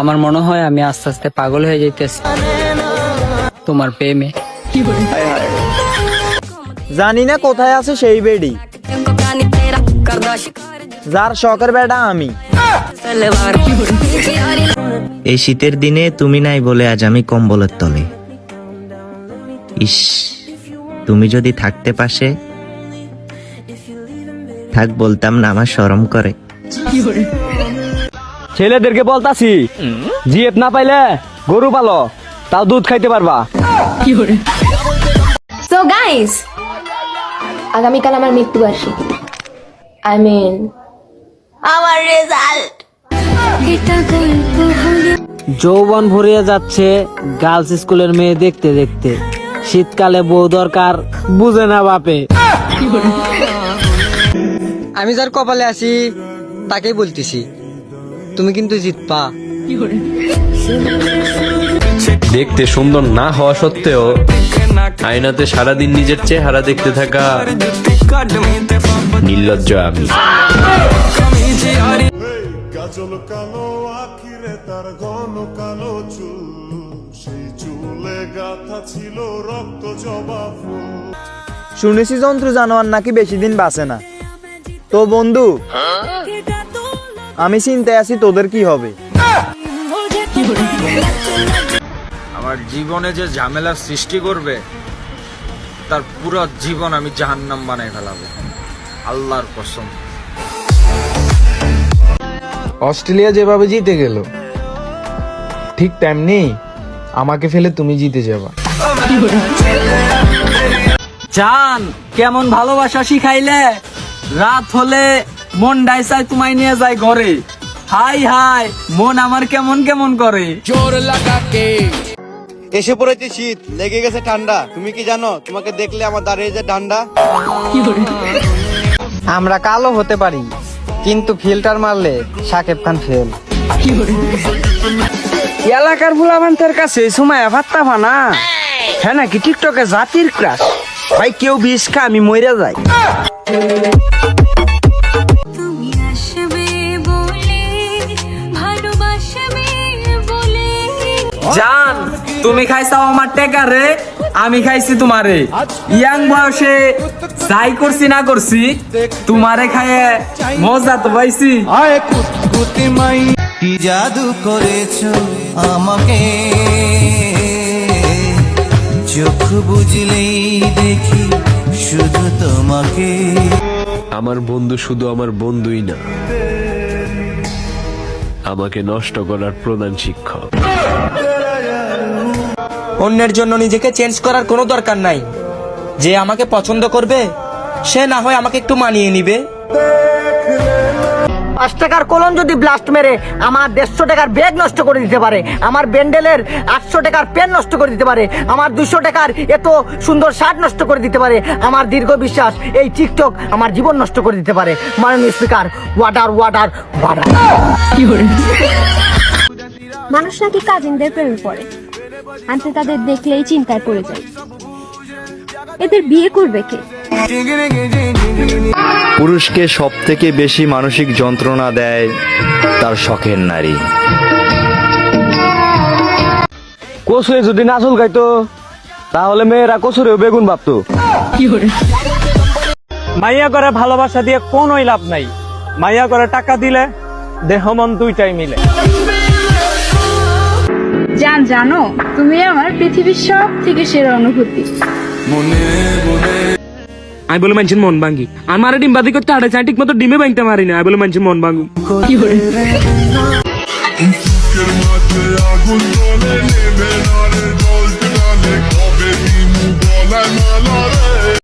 আমার মনে হয় আমি আস্তে আস্তে পাগল হয়ে যাইতেছি তোমার প্রেমে। জানি না কোথায় আছে সেই বেডি যার শখের বেটা আমি। এই শীতের দিনে তুমি নাই বলে আজ আমি কম্বলের তলে। ইস, তুমি যদি থাকতে পাশে, থাক বলতাম না, আমার শরম করে। ছেলেদেরকে বলতাছি জিএফ না পাইলে গরু পালো, তাও দুধ খাইতে পারবা। সো গাইস, আগামীকাল আমার মৃত্যুবার্ষিকী, আই মিন আমার রেজাল্ট। যৌবন ভরিয়ে যাচ্ছে গার্লস স্কুলের মেয়ে দেখতে দেখতে, শীতকালে বউ দরকার বুঝে না বাপে। আমি যার কপালে আছি তাকেই বলতেছি, তুমি কিন্তু জিতবা। দেখতে সুন্দর না হওয়া সত্ত্বেও আয়নাতে সারাদিন নিজের চেহারা দেখতে থাকা নির্লজ্জ আমি। কাজল কালো আখিরে তার ঘন কালো চুল, সেই চুলে গাথা ছিল রক্ত জবা ফুল। শুনেছি জন্তু জানোয়ার নাকি বেশি দিন বাঁচে না। তো বন্ধু, আমি চিন্তায় আছি তোদের কি হবে। আমার জীবনে যে ঝামেলা সৃষ্টি করবে তার পুরো জীবন আমি জাহান্নাম বানাই ফেলাবো, আল্লাহর কসম। অস্ট্রেলিয়া যেভাবে জিতে গেল, ঠিক তেমনি আমাকে ফেলে তুমি জিতে যাবা। জান, কেমন ভালোবাসা শিখাইলে, রাত হলে মন ডাইসাই তোমায় নিয়ে যায় ঘরে। হাই হাই, মন আমার কেমন কেমন করে। এসে পড়েছে শীত, লেগে গেছে ঠান্ডা। তুমি কি জানো তোমাকে দেখলে আমার দাঁড়িয়ে যে ঠান্ডা। আমরা কালো হতে পারি, কিন্তু ফিল্টার মারলে শাকিব খান ফেল। এলাকার বুলাবান্তের কাছে সুমায়া ভাত্তা ফানা, হ্যাঁ নাকি টিকটকে জাতির ক্রাশ। ভাই কেউ বিষ খা, আমি মরে যাই। জান, তুমি খাইছাও আমার টেকা রে, আমি খাইছি তোমারে। ইয়াং বয়সে যাই করছি না করছি, তোমারে খাইয়ে মজা তো পাইছি। কি জাদু করেছো আমাকে, চোখ বুঝলেই দেখি শুধু তোমাকে। আমার বন্ধু শুধু আমার বন্ধুই না, আমাকে নষ্ট করার প্রধান শিক্ষক। অন্যের জন্য নিজেকে চেঞ্জ করার কোনো দরকার নাই। যে আমাকে পছন্দ করবে সে না হয় আমাকে একটু মানিয়ে নিবে। 5 টাকার কলম যদি ব্লাস্ট মেরে আমার 150 টাকার ব্যাগ নষ্ট করে দিতে পারে, আমার ব্যান্ডেলের 800 টাকার পেন নষ্ট করে দিতে পারে, আমার 200 টাকার এত সুন্দর শার্ট নষ্ট করে দিতে পারে, আমার দীর্ঘ বিশ্বাস এই টিকটক আমার জীবন নষ্ট করে দিতে পারে। মাননীয় স্পিকার, ওয়াটার ওয়াটার ওয়াটার। মানুষ নাকি কাজিনদের প্রেমে পড়ে, আনতে তাদের দেখলেই চিন্তায় পড়ে যায় এদের বিয়ে করবে কে। পুরুষকে সব থেকে বেশি মানসিক যন্ত্রণা দেয় তার শখের নারী। কচুরে যদি না চুলকাইতো তাহলে মেয়েরা কচুরেও বেগুন ভাবতো। মাইয়া করে ভালোবাসা দিয়ে কোনোই লাভ নাই, মাইয়া করে টাকা দিলে দেহ মন দুইটাই মিলে। জান, জানো তুমি আমার পৃথিবীর সব থেকে সেরা অনুভূতি। আমি বলে মানছেন মন ভাঙ্গি, আমার ডিম বাদি করতে হাঁটে চাই, ঠিক মতো ডিমে ভাঙতে পারি না। আমি বলে মানছেন মন ভাঙ্গু। আগুন